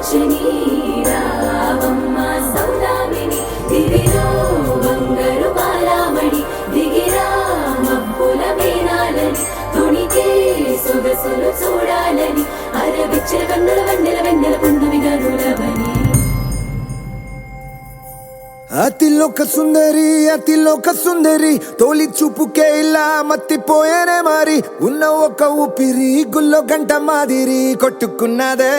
కామాక్షిని రావమ్మ సౌదామిని దివిలో బంగారు బాలామణి దిగిరా మబ్బుల మేనాలని తుణికే సొగసులు చూడాలని అరవిచ్చిన కన్నుల వన్నెల వెన్నెల పున్నమి గనులవని అతిలోక సుందరి తోలి చూపుకే ఇలా మత్తిపోయేనే మరి ఉన్న ఒక ఊపిరి గుల్లో గంట మాదిరి కొట్టుకున్నదే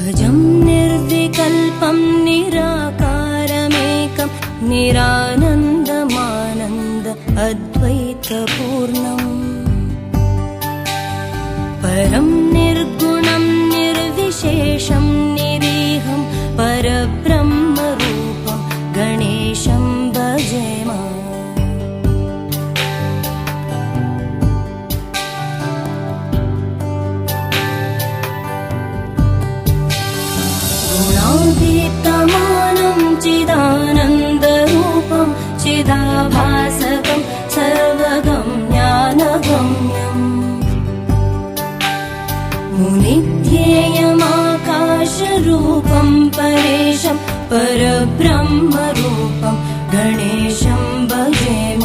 अजं निर्विकल्पं निराकारमेकं निरानन्दमानन्द अद्वैतपूर्णम् परं निर्गुणं निर्विशेषं निरीहं परब्रह्मरूपं गणेशं भजेम दीप्तमानं चिदानन्दरूपं चिदाभासकं सर्वगं ज्ञानगम्यम् मुनिध्येयमाकाशरूपं परेशं परब्रह्मरूपं गणेशं भजेम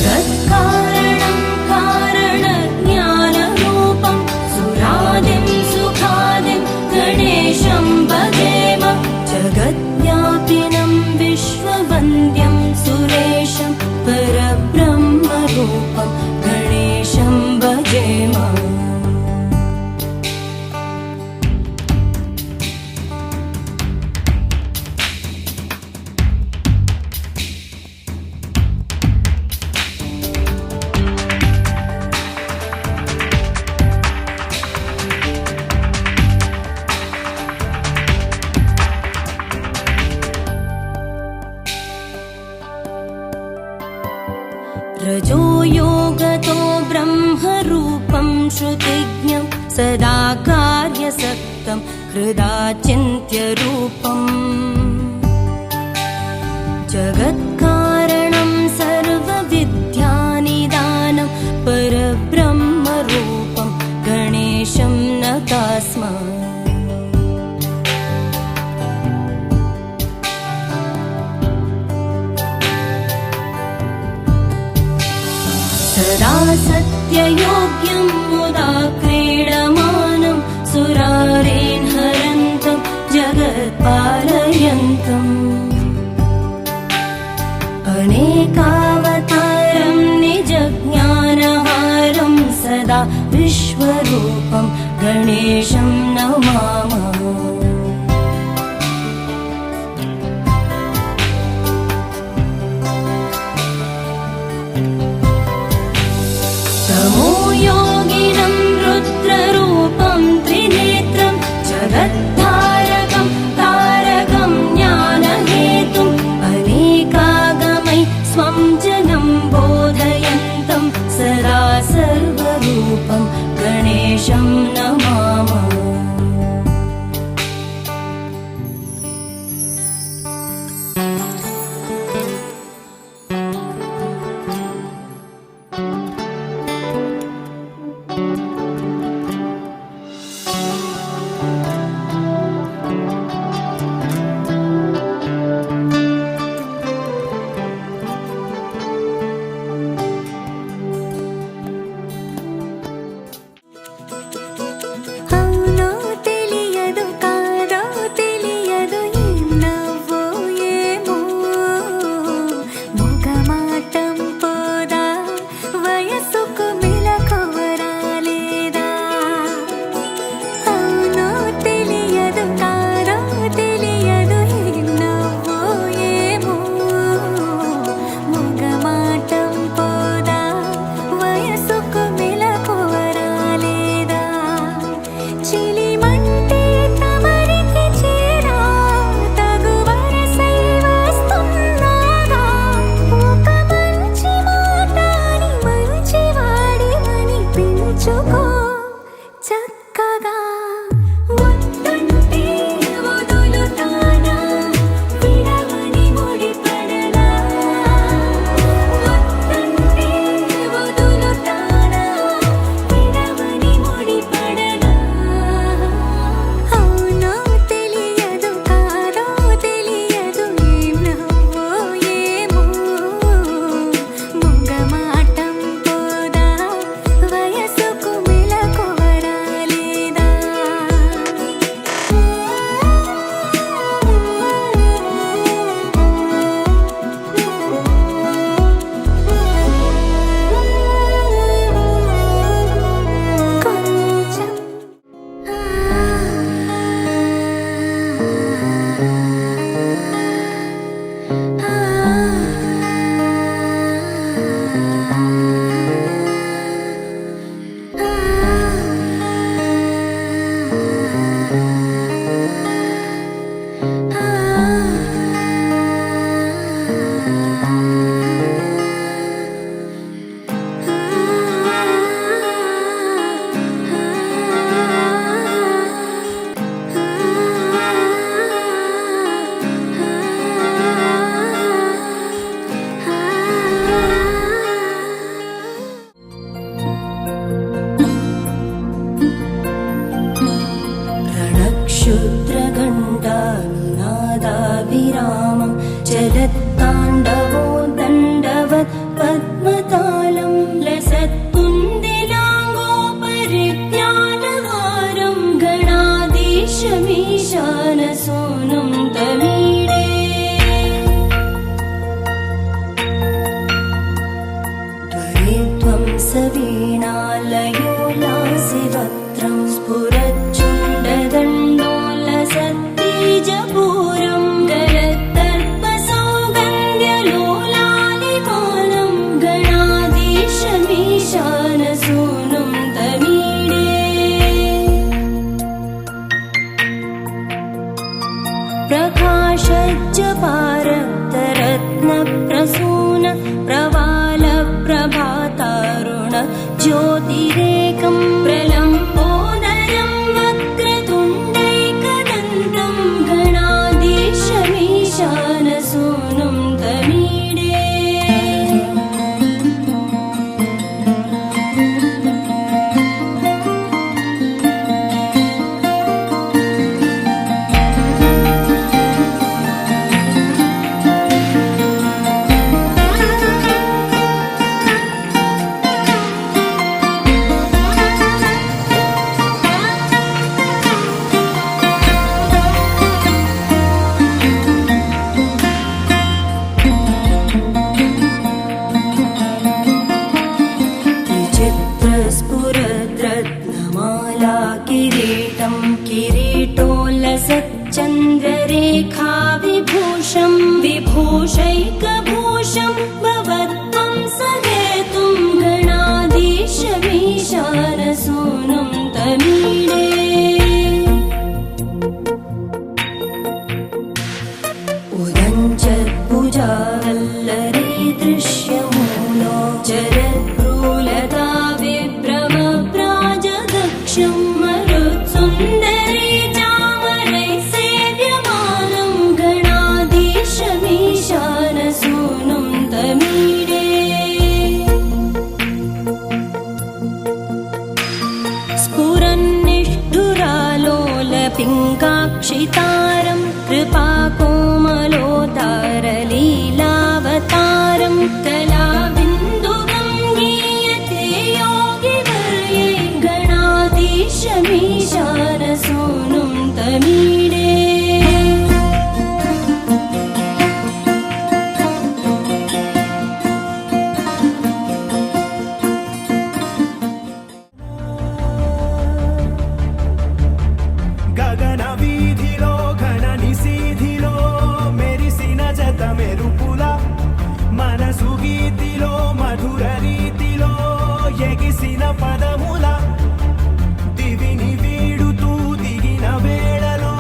जगत्कारणं कारणज्ञानरूपं सुरादिं सुखादिं गणेशं भजेम जगद्व्यापिनं विश्ववन्द्यं सुरेशं परब्रह्मरूपं गणेशं भजेम रजो योगतो ब्रह्मरूपं श्रुतिज्ञं सदा कार्यसक्तं हृदा चिन्त्यरूपम् जगत्कारणं सर्वविद्यानिदानं परब्रह्मरूपं गणेशं नतास्म सदा सत्ययोग्यं मुदा क्रीडमानं सुरारेण हरन्तं जगत्पालयन्तम् अनेकावतारं निजज्ञानहारं सदा विश्वरूपं गणेशं नमामः तमो योगिनं रुद्ररूपं त्रिनेत्रं जगत्तारकं तारकं ज्ञानहेतुम् अनेकागमै स्वं जनं बोधयन्तं सदा सर्वरूपं गणेशं नमामः చక్కగా వద్దంటే వదులుతానా విడవని ముడిపడలా వద్దంటే వదులుతానా విడవని ముడిపడలా అవునో తెలియదు కాదో తెలియదు ఏం నవ్వో ఏమో మొగమాటం పోదా వయసుకు మెలకువరాలేదా కొంచెం रणक्षुद्रघण्टानुनादाभिरामं चलत्ताण्डवो दण्डवत् पद्मतालं लसत्कुन्दिलाङ्गोपरिज्ञानहारं गणाधीशमीशानसोनं तमीडे त्वरित्वं सवीणालयो लासिवक्त्रं स्फुरच्चुण्डदण्डोलसत्तेजपूरं गलत्तर्पसौगन्ध्यलोलालिमानं गणाधीशमीशानसूनुं तमीडे प्रकाशज्जपारक्तरत्नप्रसून प्रवालप्रभातारुण ज्योतिरेकं प्रलम्बोदरं वक्रतुण्डैकदन्तं गणाधीशमीशानसूनुं तमीडे विचित्रस्फुरद्रत्नमाला किरीटं किरीटोल्लसच्चन्द्ररेखा विभूषं विभूषैकभूषं भवत्वं सहेतुं गणाधीशमीशानसूनुं तमीडे उदञ्चत्भुजावल्लरी दृश्यमूलो जरद्भ्रूलता विभ्रमप्राजदक्षं मरुत्सुन्दरी चामरैः सेव्यमानं गणाधीशमीशानसूनुं तमीडे स्फुरन्निष्ठुरालोलपिङ्गाक्षितारं कृपाकोमलोतारलीलावतारं कलाबिन्दुगं गीयते योगिवर्यै गणाधीशमीशानसूनुं तमीडे గగన వీధిలో ఘన నిశీధిలో మెరిసిన జత మెరుపుల మనసు గీతిలో మధుర రీతిలో ఎగిసిన పదముల దివిని వీడుతూ దిగిన వేళలో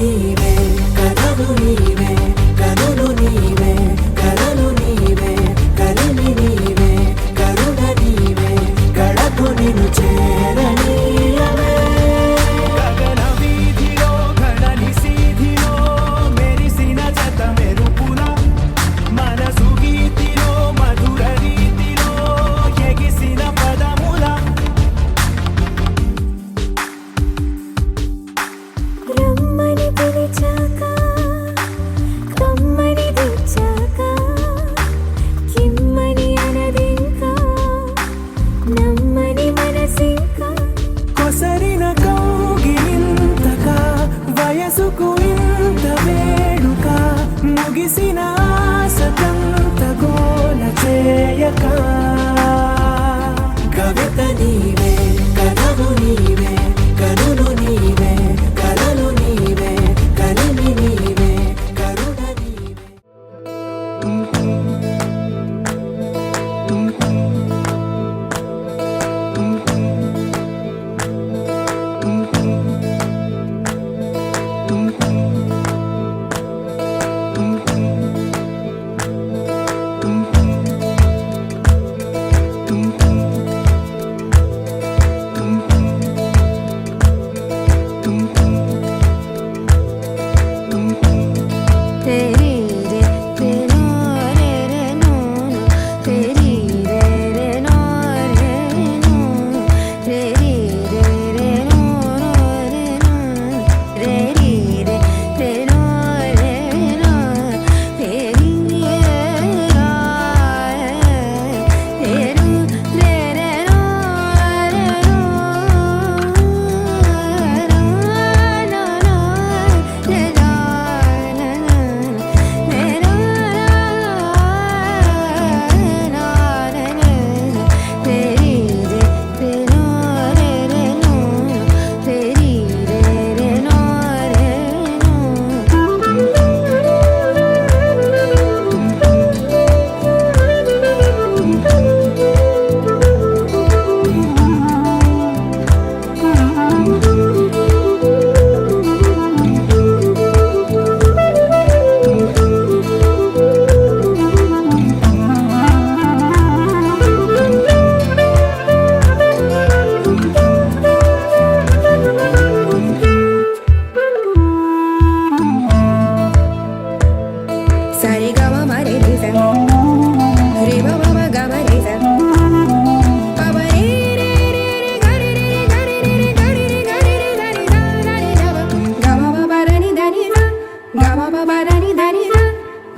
నీవే కథలు నీవే కనులు నీవే కలలు నీవే కలిమి నీవే కరుణ నీవే గడకు నిన్ను చేరనీయవే గగన వీధిలో ఘనని సీధిలో మెరిసిన జత మెరుపుల మనసు గీతిలో మధుర రీతిలో ఎగిసిన పదముల రమ్మని పిలిచాక కమ్మని తెచ్చాక కిమ్మని అనదింకా నమ్మని మనసింకా కొసరిన కౌగిలింతగా వయసుకు ఇంత వేడుక ముగిసిన ఆశతంత గోల చేయక కవిత నీవే కథలు నీవే కనులు నీవే కలలు నీవే కలిమి నీవే కరుణ నీవే तेरी रे तेरो रे रे नो तेरी रे रे नो रे नो तेरी रे रे नो रे नो तेरी रे रे नो रे नो तेरी रे रा तेरू रे रे नो रे नो नो नो रे रा Sari gama mare re sa re ba ba ba gama re sa ba ba re re re re ga re re ga re re ga re re ga re re ga re da ga re da ba gama ba ba da ni da ni sa gama ba ba da ni da ni sa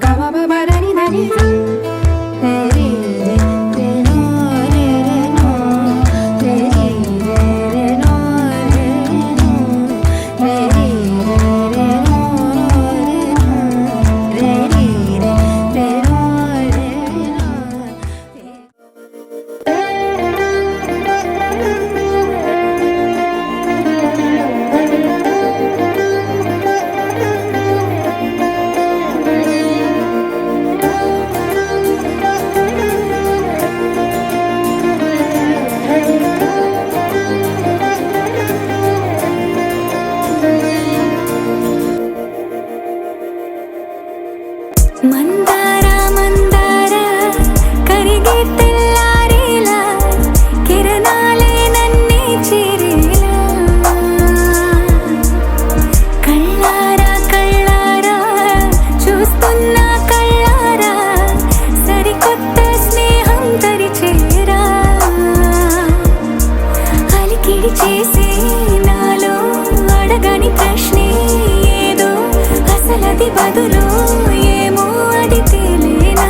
gama ba ba da ni da ni sa re re re no re re no re re re no re no re re re no re re మందార మందార కరిగే తెల్లారేలా కిరణాలే నన్నే చేరేలా కళ్ళారా కళ్ళారా చూస్తున్నా కళ్ళారా సరికొత్త స్నేహం తరిచేరా అలికిడి చేసే నాలో అడగని ప్రశ్నే ఏదో అసలది బదులు ఏమో అది తేలేనా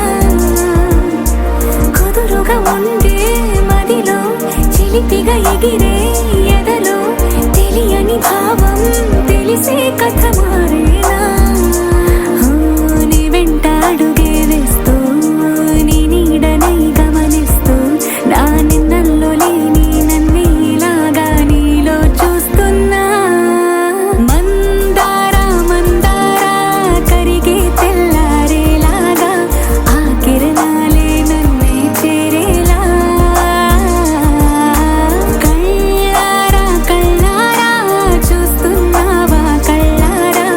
కుదురుగా ఉండే మదిలో చిలిపిగా ఎగిరే ఎదలో తెలియని భావం తెలిసే కథ మారేనా నీ వెంట అడుగే వేస్తూ నీ నీడనై గమనిస్తూ నా నిన్నల్లో లేని నన్నే ఇలాగా నీలో చూస్తున్నా మందార మందార కరిగే తెల్లారేలాగా ఆ కిరణాలే నన్నే చేరేలా కళ్ళారా కళ్ళారా చూస్తున్నావా కళ్ళారా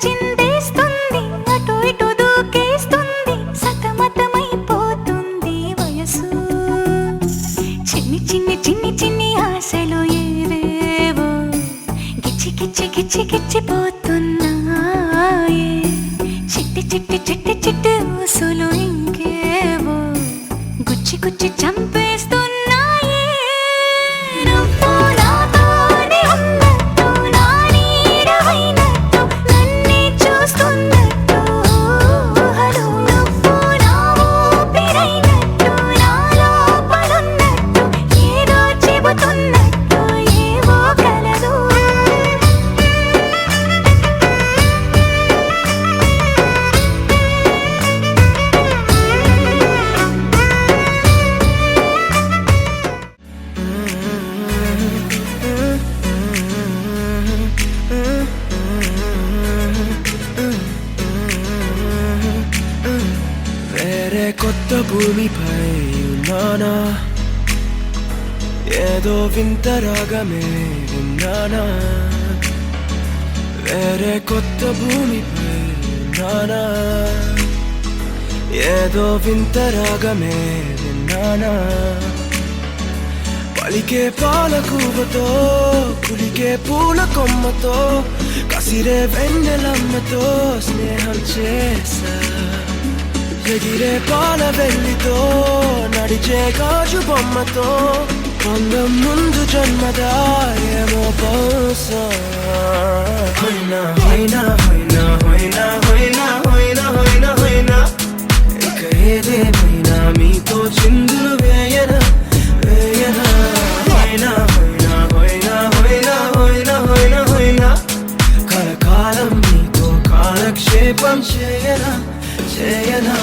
చిందేస్తుంది అటు ఇటు దూకేస్తుంది సతమతమైపోతుంది వయసు చిన్ని చిన్ని చిన్ని చిన్ని ఆశలు ఏవేవో గిచ్చి గిచ్చి గిచ్చి గిచ్చిపోతున్నాయే చిట్టి చిట్టి చిట్టి చిట్టి ఊసులు ఇంకేవో గుచ్చి గుచ్చి చంపేస్తున్నాయే నువ్వు నాతోనే ఉన్నట్టు నా నీడవైనట్టు నన్నే చూస్తున్నట్టు ఊహలు నువ్వు నా ఊపిరైనట్టు నా లోపలున్నట్టు ఏదో చెబుతున్నట్టు ఏవో కలదు వేరే కొత్త భూమిపై ఉన్నానా ఏదో వింత రాగమే విన్నానా వేరే కొత్త భూమిపై ఉన్నానా ఏదో వింత రాగమే విన్నానా పలికే పాలకూవతో కులికే పూల కొమ్మతో కసిరే వెన్నెలమ్మతో స్నేహం చేసా ఎగిరే పాల వెళ్ళితో నడిచే గాజు బొమ్మతో అందం ముందు జన్మదా ఏమో బహుశా హైనా హైనా హైనా హైనా హైనా హైనా హైనా హైనా ఇక ఏదేమైనా మీతో చిందులు వేయనా వేయనా హైనా హైనా హైనా హైనా హైనా హైనా హైనా కలకాలం మీతో కాలక్షేపం చేయనా చేయనా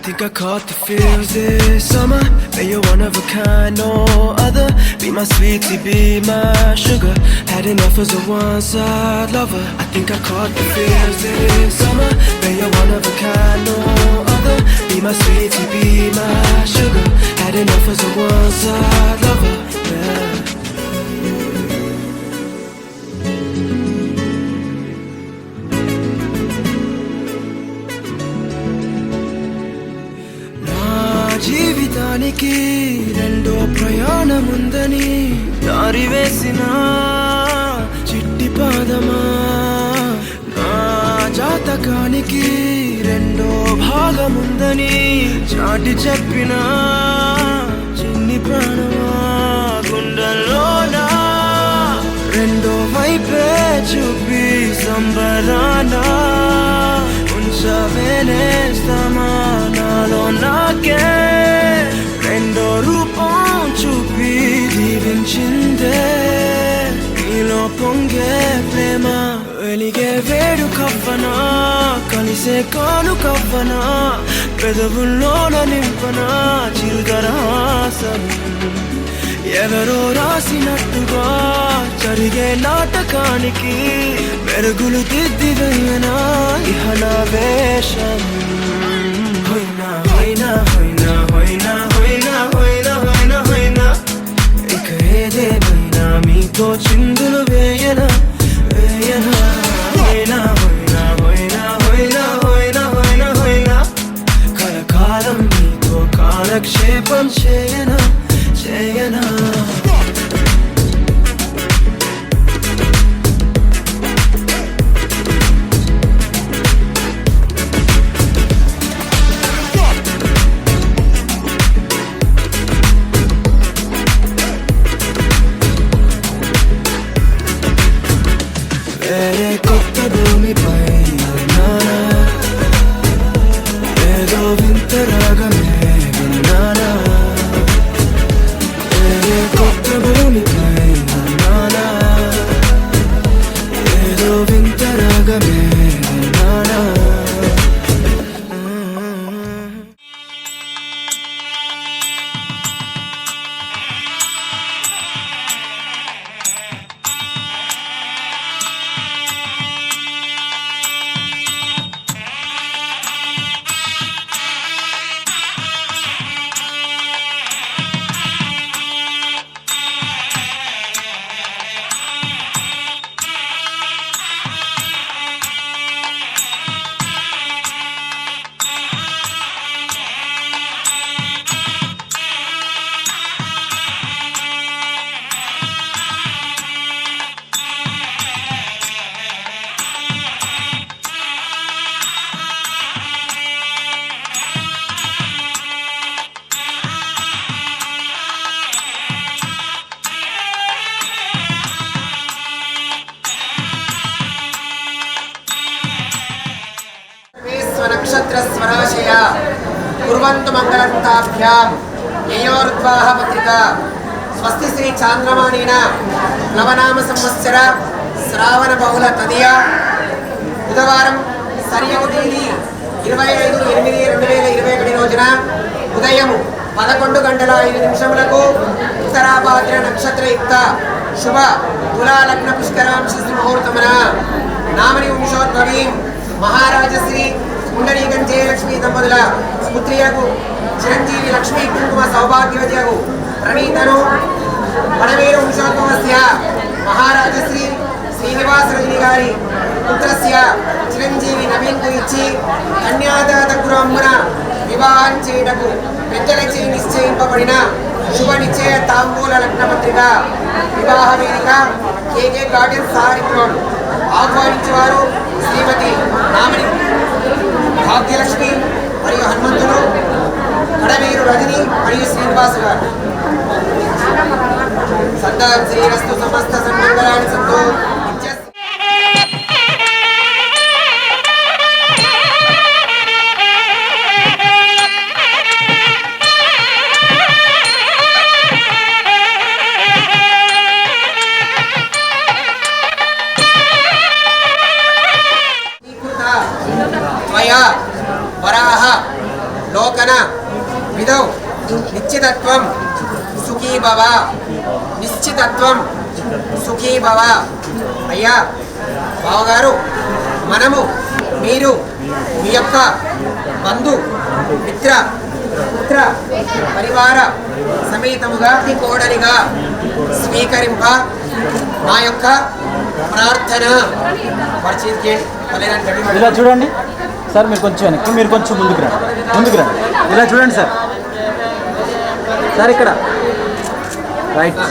Think I caught the feels this summer. Bet you're one of a kind, no other. Be my sweetie, be my sugar. Had enough as a one-side lover. I think I caught the feels this summer. Bet you're one of a kind, no other. Be my sweetie, be my sugar. Had enough as a one-side lover. Yeah. జీవితానికి రెండో ప్రయాణముందని దారి వేసిన చిట్టి పాదమా నా జాతకానికి రెండో భాగముందని చాటి చెప్పిన చిన్ని ప్రాణమా గుండెల్లోనా రెండో వైపే చూపి సంబరానా ఉంచవేనేస్తామా నాలో నాకే రెండో రూపం చూపి దీవించిందే నీలో పొంగే ప్రేమ వెలిగే వేడు కవ్వనా కలిసే కాను కవ్వనా పెదవుల్లోన నింపనా చిరుదరాసం ఎవరో రాసినట్టుగా జరిగే నాటకానికి మెరుగులు దిద్దివేయనా ఇహ నా వేషం హైనా హైనా హైనా హైనా హైనా హైనా హైనా హైనా ఇక ఏదేమైనా మీతో చిందులు వేయనా వేయనా హైనా హైనా హైనా హైనా హైనా హైనా హైనా కలకాలం మీతో కాలక్షేపం చేయనా చేయనా వేరే కొత్త భూమిపై ఉన్నానా ఏదో వింత రాగమే విన్నానా వేరే కొత్త భూమిపై ఉన్నానా ఏదో వింత రాగమే విన్నానా స్వనక్షత్రస్వరాశయ కుర్వంతు మంగళంతాభ్యాం యయోర్ద్వాహ పత్రికా స్వస్తి శ్రీ చాంద్రమాణేన ప్లవనామ సంవత్సర శ్రావణ బహుళ తదియ బుధవారం సరియగు తేదీ 25/8/2021 రోజున ఉదయం 11:05 ఉత్తరాభాద్ర నక్షత్రయుక్త శుభ తులాలగ్న పుష్కరాంశ ముహూర్తమున నామని వంశోద్భవీం మహారాజశ్రీ పుండరీకం జయలక్ష్మీ దంపతుల పుత్రియకు చిరంజీవి లక్ష్మీ కుంకుమ సౌభాగ్యవతియకు ప్రణీతను వనవేరు వంశోద్భవస్య మహారాజశ్రీ శ్రీనివాస రజని గారి పుత్రస్య చిరంజీవి నవీన్కు ఇచ్చి కన్యాదాత గృహమున వివాహం చేయుటకు పెద్దలచే నిశ్చయింపబడిన శుభ నిశ్చయ తాంబూల లగ్న పత్రిక వివాహ వేదిక కేకే గార్డెన్ సారిత్రోడ్ ఆహ్వానించేవారు శ్రీమతి నామని భాగ్యలక్ష్మి మరియు హనుమంతులు కడవేరు రజని మరియు శ్రీనివాసు గారు. సంతాన్ శ్రీరస్తు సమస్త సన్మంగళాన్ని సంతో వరాహ లోకన విధౌ నిశ్చితత్వం సుఖీ భవ నిశ్చితత్వం సుఖీ భవ. అయ్యా బావగారు, మనము మీరు మీ యొక్క బంధు మిత్ర పుత్ర పరివార సమేతముగా కోడలిగా స్వీకరింప మా యొక్క ప్రార్థన. ఇలా చూడండి సార్, మీరు కొంచెం వెనక్కి, మీరు కొంచెం ముందుకు రండి. ఇలా చూడండి సార్. సార్ ఇక్కడ రైట్.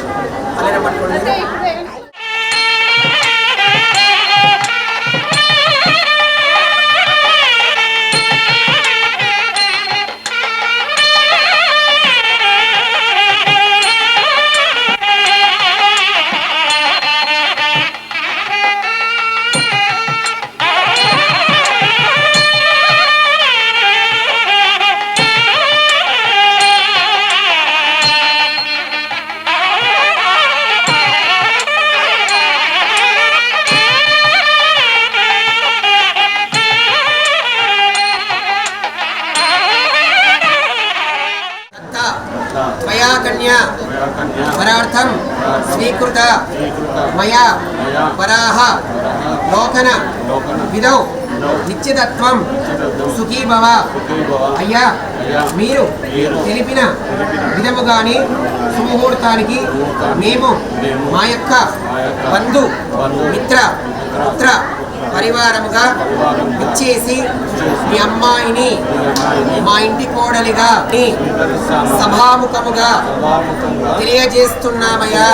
त्वया कन्या वरार्थं स्वीकृत मया वराह लोकन विधौ నిశ్చితత్వం సుఖీ భవ. అయ్యా, మీరు తెలిపిన విధముగానే సుముహూర్తానికి మేము మా యొక్క బంధు మిత్ర పుత్ర పరివారముగా ఇచ్చేసి మీ అమ్మాయిని మా ఇంటి కోడలిగా సభాముఖముగా తెలియజేస్తున్నామయ్యా.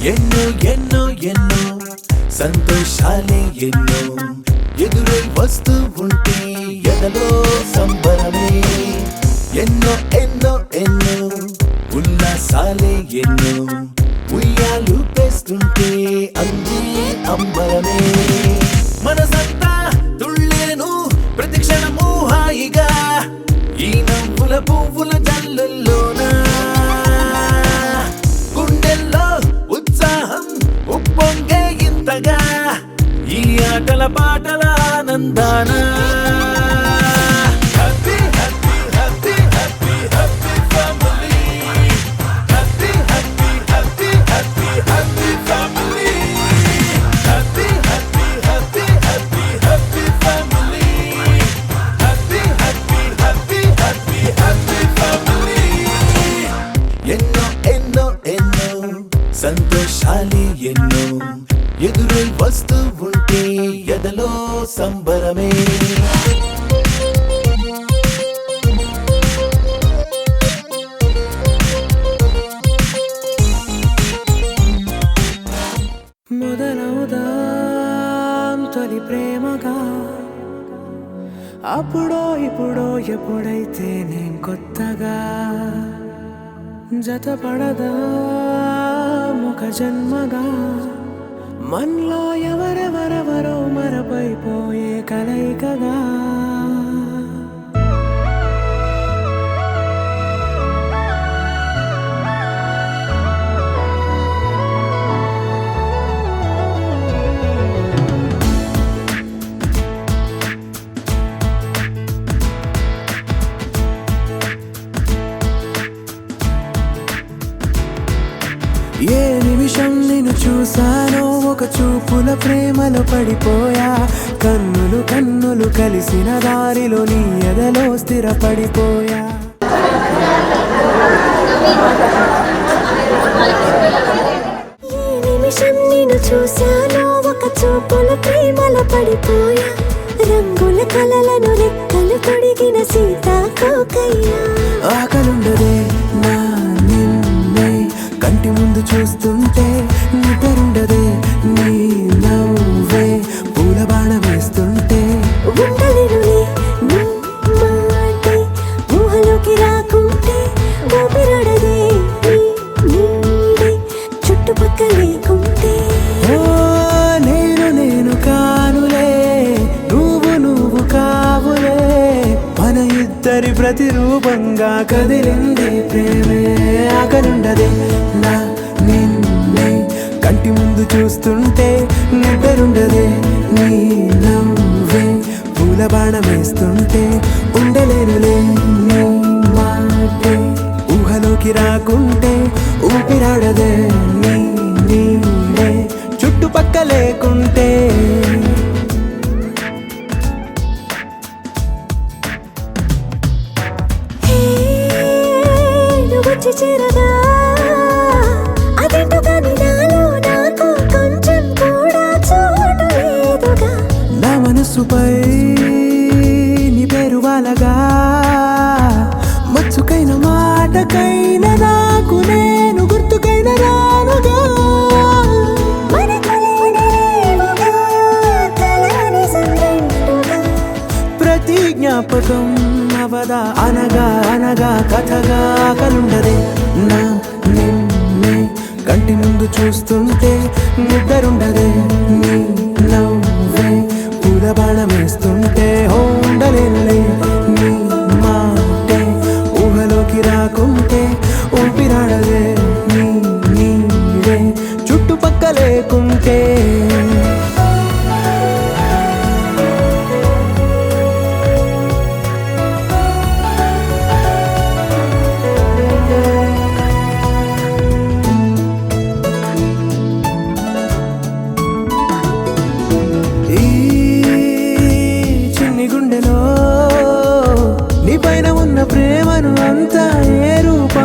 ఎన్నో ఎన్నో ఎన్నో సంతోషాలే ఎన్నో ఎదురై వస్తూ ఉంటే ఎదలో సంబరమే ఎన్నో ఎన్నో ఎన్నో ఉల్లాసాలే ఎన్నో ఉయ్యాలు పేస్తుంటే అందే అంబరమే మనసంతా తుళ్ళేను ప్రతి క్షణము హాయిగా ఈ నవ్వుల పువ్వుల జల్లుల్లోనా గుండెల్లో ఉత్సాహం ఉప్పొంగే ఇంతగా ఈ ఆటల పాటల ఆనందానా happy happy happy happy happy family happy happy happy happy happy family happy happy happy happy happy family happy happy happy happy happy family ఎన్నో ఎన్నో ఎన్నో సంతోషాలే ఎన్నో ఎదురై వస్తూ ఉంటే ఎదలో సంబరమే మొదలవుదాం తొలి ప్రేమగా అప్పుడో ఇప్పుడో ఎప్పుడైతే నేను కొత్తగా జతపడదా ఒక జన్మగా మనలో ఎవరెవరెవరో మరపైపోయే కలయికగా ఏ నిమిషం నిన్ను చూసానో ఒక చూపుల ప్రేమలో పడిపోయా కన్నులు కన్నులు కలిసిన దారిలో నీ ఎదలో స్థిరపడిపోయా ఈ నిమిషం నిన్ను చూశాను ఒక చూపుల ప్రేమలో పడిపోయా రంగుల కలలను రెక్కలు తొడిగిన సీతాకోకయ్యా ఆకలుండదే నా నిన్నే కంటి ముందు చూస్తుంటే నిద్రుండదే నీ నవ్వే పూల బాణ వేస్తుంటే ఉండలేనులే నీ మాటే ఊహలోకి రాకుంటే ఊపిరాడదే నీ నీడే చుట్టుపక్కల లేకుంటే ఓ నేను నేను కానులే నువ్వు నువ్వు కావులే మన ఇద్దరి ప్రతిరూపంగా కదిలింది ప్రేమే ఆకలుండదే నా నిన్నే కంటి ముందు చూస్తుంటే నిద్రుండదే నీ నవ్వే పూల బాణం వేస్తుంటే ఉండలేనులే నీ మాటే ఊహలోకి రాకుంటే ఊపిరాడదే నీ నీడే చుట్టుపక్క లేకుంటే నువ్వు వచ్చి చేరగా అదేంటో కానీ నాలో నాకు కొంచెం కూడా చోటు లేదుగా నా మనసుపై నీ పేరు వాలగా మచ్చుకైన మాటకైన నాకు నేను గుర్తుకైన రానుగా మనకులేనిరేవుగా కలని సంరెండుగా ప్రతి జ్ఞాపకం అవదా అనగా అనగా కథగా కలుండదే నా నిన్నే కంటి ముందు చూస్తుంటే నిద్రుండదే నీ నవ్వే పూల బాణం వేస్తుంటే ఉండలేనులే నీ మాటే ఊహలోకి రాకుంటే ఊపిరాడదే నీ నీడే చుట్టుపక్క లేకుంటే ఈ చిన్ని గుండెలో నీ పైన ఉన్న ప్రేమను అంతా ఏ రూపం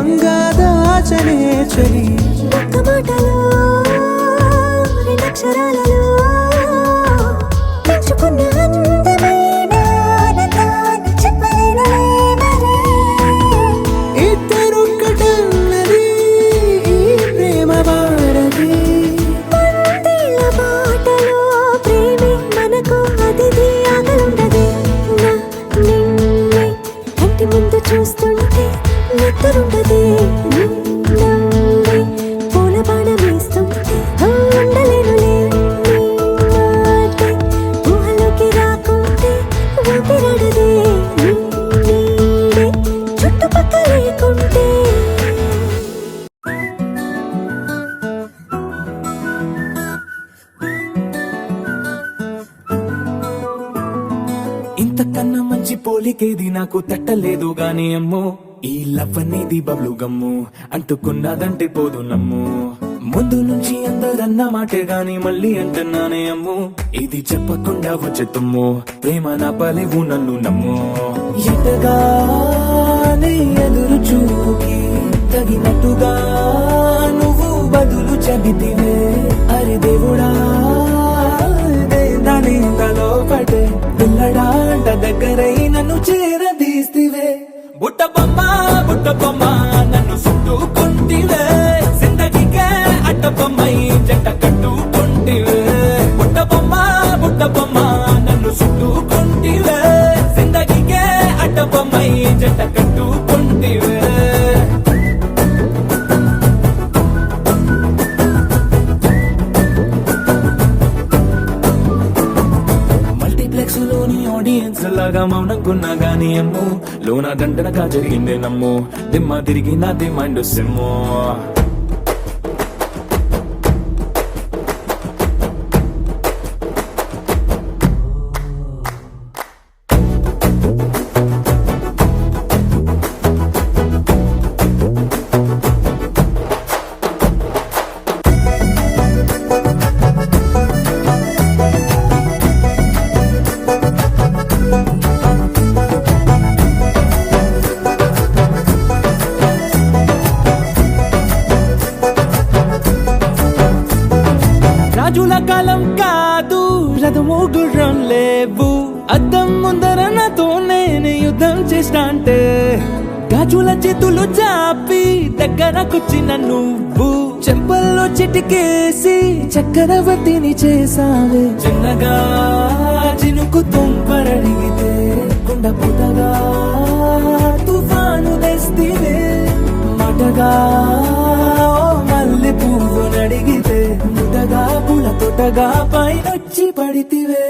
తోడున్నది పూల బాణ వేస్తుంటే ఉండలేనులే ఊహలోకి రాకుంటే ఊపిరాడదే చుట్టుపక్కల లేకుంటే ఇంతకన్నా మంచి పోలికేది నాకు తట్టలేదు గాని అమ్మో ఈ లవ్ అనేది బబ్లు గమ్ము అంటుకున్నదంటే పోదు నమ్ము ముందు నుంచి అందరన్న మాటే గాని మళ్ళీ అంటున్నానే అమ్ము ఇది చెప్పకుండా వచ్చేతుమ్ము ప్రేమ నా పలేవు నన్ను నమ్ము ఎటగానే ఎదురు చూకి తగినట్టుగా నువ్వు బదులు చెబితివే అరే దేవుడా దానిలో పడే పిల్లడాంట దగ్గరై నన్ను చేరదీస్తివే బుట్ట బొమ్మ నన్ను చుట్టుకుంటివే జిందగీకే అట్ట బొమ్మై జంట కట్టుకుంటివే బుట్ట బొమ్మ నన్ను చుట్టుకుంటివే జిందగీకే అట్ట బొమ్మై జంట కట్టుకుంటివే లోని ఆడియన్స్ లాగా మౌనంకున్నా గానీ అమ్ము లోన దండనగా జరిగిందే నమ్ము దిమ్మ తిరిగి నాది మైండ్ సిమ్ము రాజుల కాలం కాదు రథము గుర్రం లేవు అద్దం ముందర నాతో నేను యుద్ధం చేస్తా అంటే గాజుల చేతులు చాపి దగ్గరకొచ్చిన నువ్వు చెంపల్లో చిటికేసి చక్రవర్తిని చేసావే చిన్నగా చినుకు తుంపరడిగితే కుండ పుటగా తుఫాను తెస్తివే మాటగా మల్లె పువ్వు నడిగితే ముటగా పుల తొటగా పైనొచ్చి పడితివే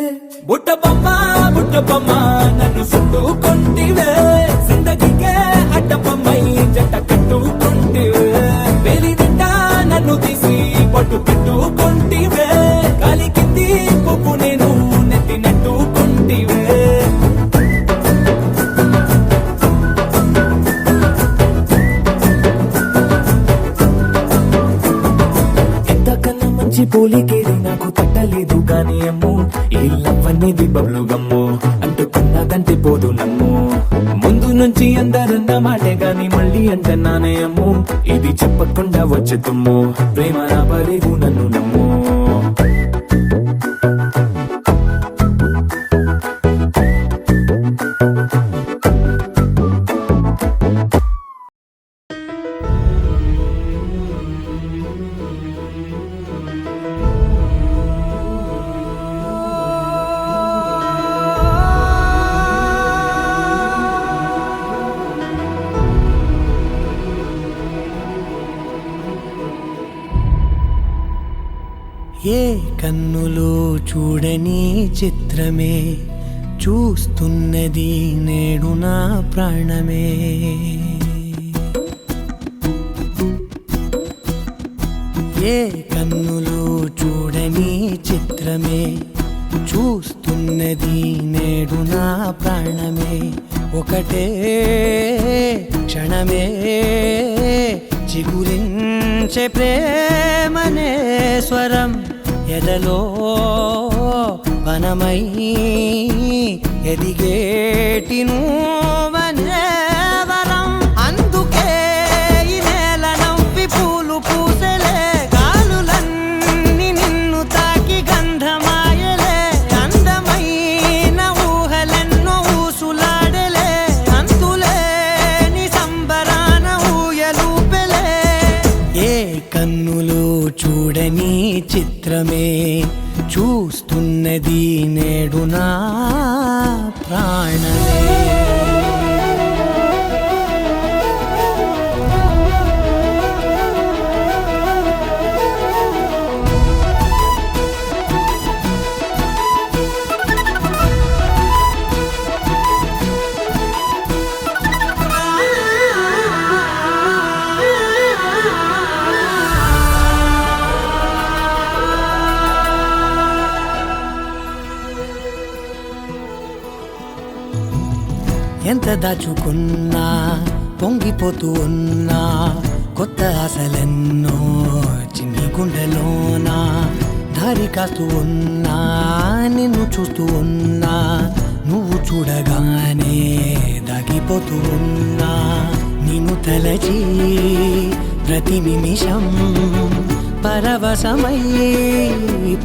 బుట్ట బొమ్మ నన్ను చుట్టుకుంటివే జిందగీకే అడ్డ బొమ్మై జంట కట్టుకుంటివే వేలి నిండా నన్ను తీసి పట్టు పెట్టుకుంటివే గాలి కింది పువ్వు నేను నెత్తి నెట్టుకుంటివే పోలికేది నాకు తట్టలేదు గాని అమ్ము ఈ లవ్ అనేది బబ్లు గమ్ము అంటుకున్నదంటే పోదు నమ్ము ముందు నుంచి అందరన్న మాటే గాని మళ్ళీ అంటున్నానే అమ్ము ఇది చెప్పకుండా వచ్చే తుమ్ము ప్రేమ నా పలేవు నన్ను నమ్ము ఏ కన్నులో చూడని చిత్రమే చూస్తున్నది నేడు నా ప్రాణమే ఏ కన్నులో చూడని చిత్రమే చూస్తున్నది నేడు నా ప్రాణమే ఒకటే క్షణమే చిగురించే ప్రేమనే స్వరం ఎదలో వనమై ఎదిగేటి నువ్వనే వరం అందుకే ఈ నేల నవ్వి పూలు పూసలే గాలులన్నీ నిన్ను తాకి గంధమాయలే అందమైన ఊహలెన్నో ఊసులాడలే అంతులేని సంబరాన ఊయలూపెలే ఏ కన్నులో చూడని చిత్రమే చూస్తున్నది నేడు నా ప్రాణమే దాచుకున్నా పొంగిపోతూ ఉన్నా కొత్త ఆశలెన్నో చిన్ని గుండెలోనా దారి కాస్తూ ఉన్నా నిన్ను చూస్తూ ఉన్నా నువ్వు చూడగానే దాగిపోతూ ఉన్నా నిన్ను తలచి ప్రతి నిమిషం పరవశమై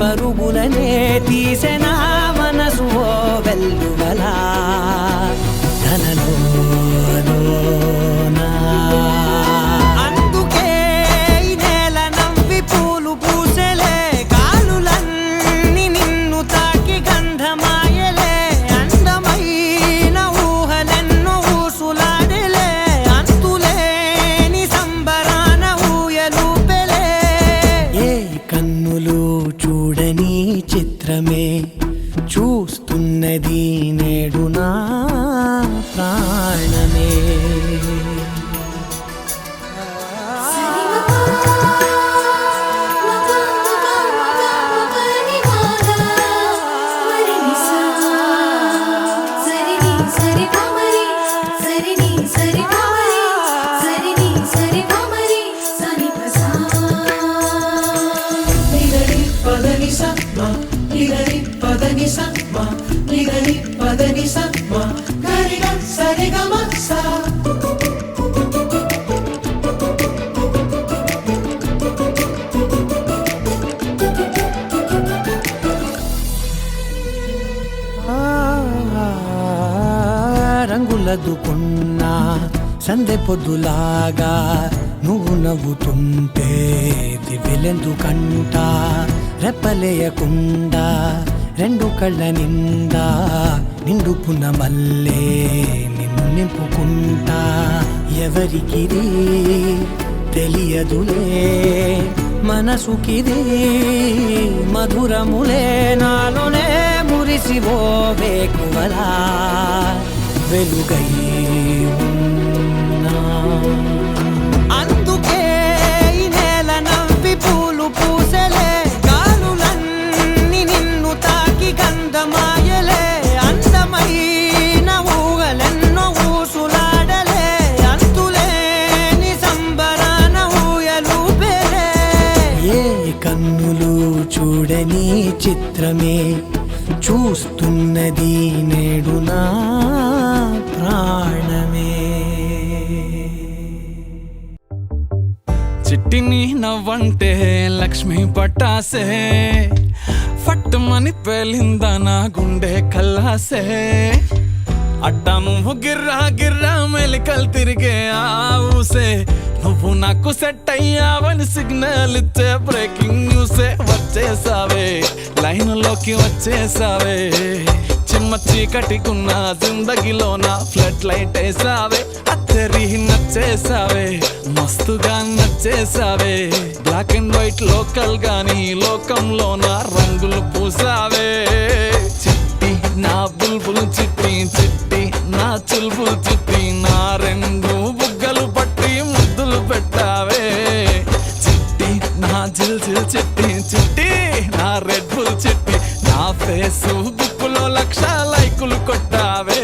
పరుగులనే తీసెనా మనసు ఓ వెల్లువలా తనలోనా అందుకే ఈ నేల నవ్వి పూలు పూసెలే కాలులన్నీ నిన్ను తాకి గంధమాయలే అందమైన ఊహలెన్నో ఊసులాడలే అంతులేని సంబరాన ఊయలూపెలే ఏ కన్నులు చూడని చిత్రమే చూస్తున్నది నేడు నా ప్రాణమే రంగులదుకున్నా సందె పొద్దులాగా నువ్వు నవ్వుతుంటే దివ్యలెందుకంట రెప్పలేయకుండా రెండు కళ్ళ నిండా నిండుకున్న మల్లే నిన్ను నింపుకుంటా ఎవరికిది తెలియదులే మనసుకిది మధురములే నాలోనే మురిసివో వేకువలా వెలుగై ఉన్నా అందుకే ఈ నేల నవ్వి పూలు పూసెలే గాలులన్నీ నిన్ను తాకి గంధమాయలే అందమైన ఊహలెన్నో ఊసులాడలే అంతులేని సంబరాన ఊయలూపెలే ఏ కన్నులు చూడని చిత్రమే చూస్తున్నది నేడు నా ప్రాణమే చిట్టిని నవ్వంటే లక్ష్మి పట్టాసే ఫట్టుమని పేలిందా నా గుండె కల్లాసే అట్టా నువ్వు గిర్రా గిర్రా మెలికలు తిరిగే ఆ ఊసే నువ్వు నాకు సెట్ అయ్యావని సిగ్నల్ ఇచ్చే బ్రేకింగ్ న్యూసే వచ్చేసావే లైన్లోకి వచ్చేసావే చిమ్మ చీకటికున్న జిందగీలో నా ఫ్లడ్ లైట్ వేసావే అత్తరి నచ్చేసావే మస్తుగా నచ్చేసావే బ్లాక్ అండ్ వైట్ లోకల్ గాని లోకంలో నా రంగులు పూసావే చిట్టి నా బుల్బుల్ చిట్టి చిట్టి నా చుల్బుల్ చిట్టి నా రెండు బుగ్గలు పట్టి ముద్దులు పెట్టావే చిట్టి నా జిల్ జిల్ చిట్టి చిట్టి నా రెడ్ బుల్ చిట్టి నా ఫేస్బుక్ లో 1,00,000 లైకులు కొట్టావే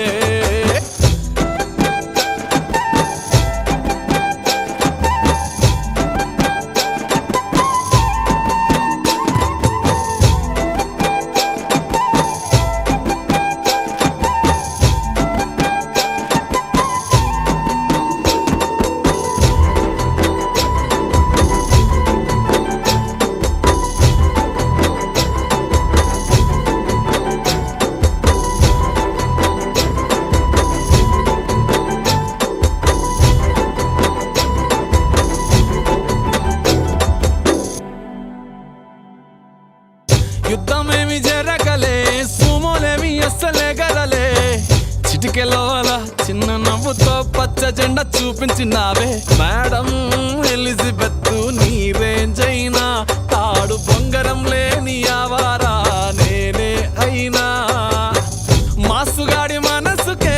యుద్ధమేమి జరగలే సుమోలేమి అస్సలే గదలే చిటికెలో అలా చిన్న నవ్వుతో పచ్చ జెండా చూపించినావే మేడం ఎలిజబెత్ నీ రేంజ్ అయినా తాడు బొంగరం లేని ఆవారా నేనే అయినా మాసుగాడి మనసుకే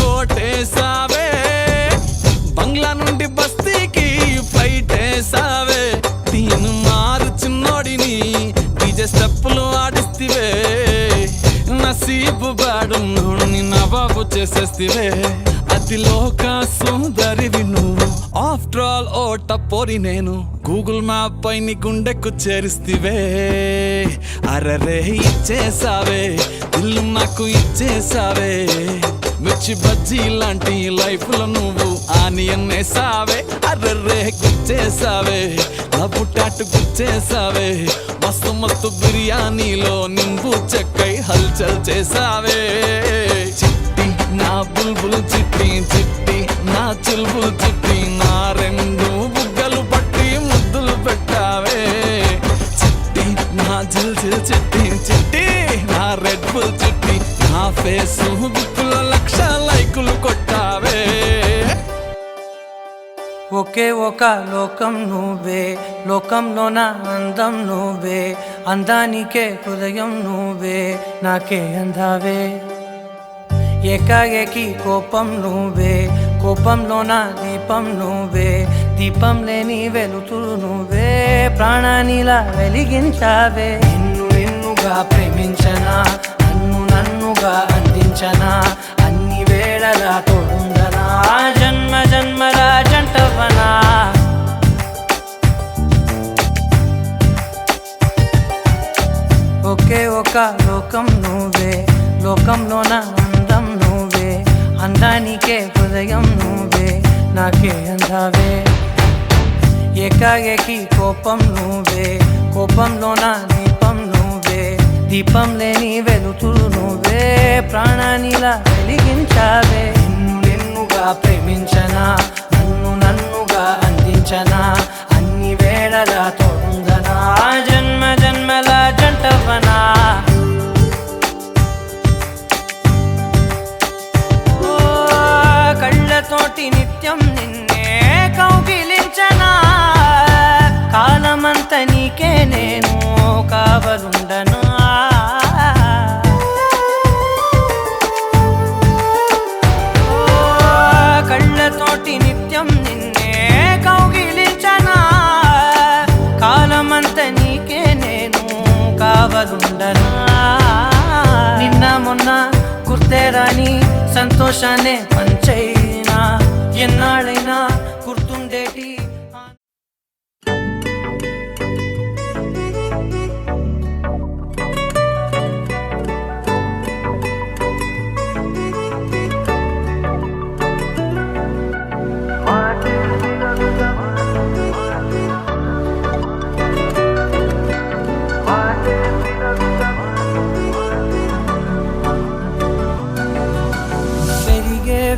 ఓటేసావే బంగ్లా నుండి బస్తీకి ఫ్లైట్ వేసావే తీను మారు చిన్నోడిని డీజే స్టెప్పులు ఆడిస్తివే నసీబు బాడు నోడిని నవాబు చేసేస్తివే కోటిలోక సుందరివి నువ్వు ఆఫ్టర్ ఆల్ ఓ టపోరి నేను గూగుల్ మ్యాప్ పై నీ గుండెకు చేరిస్తివే అరరే ఇచ్చేసావే ఇల్లు నాకు ఇచ్చేసావే మిర్చి బజ్జీ లాంటి లైఫ్ లో నువ్వు ఆనియన్ వేసావే అర్రర్రే గుచ్చేసావే లవ్వు టాటు గుచ్చేసావే మస్తు మస్తు బిర్యానీలో నింబు చెక్కై హల్చల్ చేసావే చిట్టి నా బుల్బుల్ చిట్టి చిట్టి నా చుల్బుల్ చిట్టి నా రెండు బుగ్గలు పట్టి ముద్దులు పెట్టావే చిట్టి నా జిల్ జిల్ చిట్టి చిట్టి నా రెడ్ బుల్ చిట్టి నా ఫేసు బుక్కుల లక్ష లైకులు కొట్టావే ఒకే ఒక లోకం నువ్వే లోకంలోన అందం నువ్వే అందానికే హృదయం నువ్వే నాకే అందావే ఏకాఏకి కోపం నువ్వే కోపంలోన దీపం నువ్వే దీపం లేని వెలుతురు నువ్వే ప్రాణానిలా వెలిగించావే నిన్ను నిన్నుగా ప్రేమించనా నన్ను నన్నుగా అందించనా అన్ని వేళలా తోడుందనా జన్మ జన్మల జంటవనా ఒకే ఒక లోకం నువ్వే లోకంలోన అందం నువ్వే అందానికే హృదయం నువ్వే నాకే అందావే ఏకాఏకి కోపం నువ్వే కోపంలోన దీపం నువ్వే దీపం లేని వెలుతురు నువ్వే ప్రాణానిలా వెలిగించావే నిన్ను నిన్నుగా ప్రేమించనా నన్ను నన్నుగా అందించనా అన్ని వేళలా తోడుందనా జన్మ జన్మల జంటవనా కళ్ళతోటి నిత్యం నిన్నే కౌగిలించనా కాలమంత నీకే నేను కావలుండనా కళ్ళతోటి నిత్యం నిన్నే కౌగిలించనా కాలమంత నీకే నేను కావలుండనా నిన్న మొన్న గుర్తేరాని సంతోషాన్ని పంచైనా ఎన్నాళ్ళైనా గుర్తుండేటి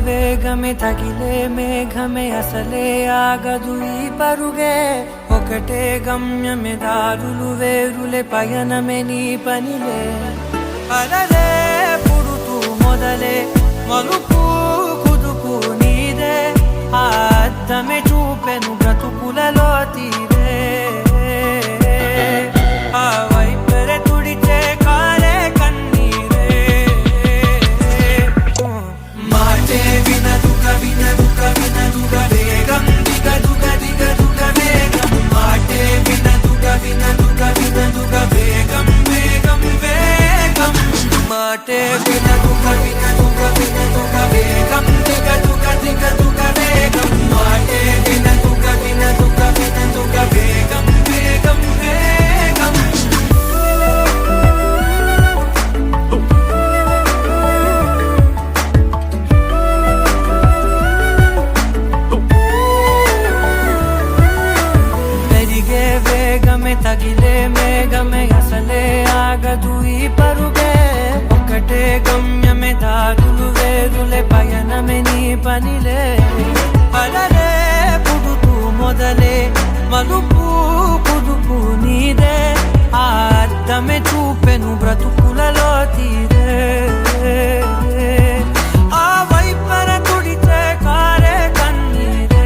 వేగమే తగిలే మేఘమే అసలే ఆగదు ఈ పరుగే ఒకటే గమ్యమే దారులు వేరులే పయనమే నీ పనిలే అలలే పుడుతూ మొదలే మలుపు కుదుపు నీదే ఆ అద్దమే చూపెను బ్రతుకులలో తీరే ఆ వైపరే తుడిచే కాలే కన్నీరే మాటే వినదుక వినదుక వినదుక వేగం దిగదుక దిగదుక వేగం మాటే వినదుక వినదుక వినదుక వేగం వేగం వేగం మాటే వినదుక వినదుక వినదుక వేగం దిగదుక దిగదుక వేగం మాటే వినదుక వినదుక వినదుక వేగం వేగం వేగం తగిలే మేఘమే అసలే ఆగదు ఈ పరుగే ఒకటే గమ్యమే దారులు వేరులే పయనమే నీ పనిలే అలలే పుడుతూ మొదలే మలుపు కుదుపు నీదే ఆ అద్దమే చూపెను బ్రతుకులలో తీరే ఆ వైపర తుడితే కారే కన్నీరే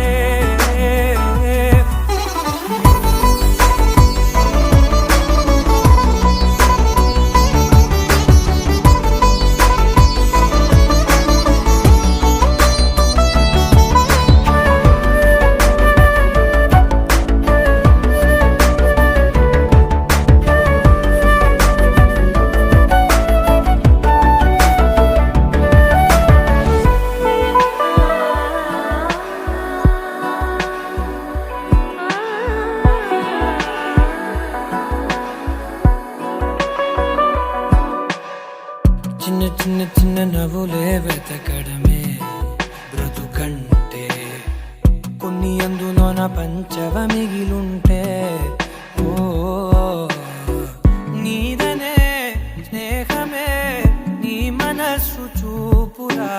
నీ అందులోన పంచవ మిగిలుంటే ఓ నీదనే స్నేహమే నీ మనస్సు చూపురా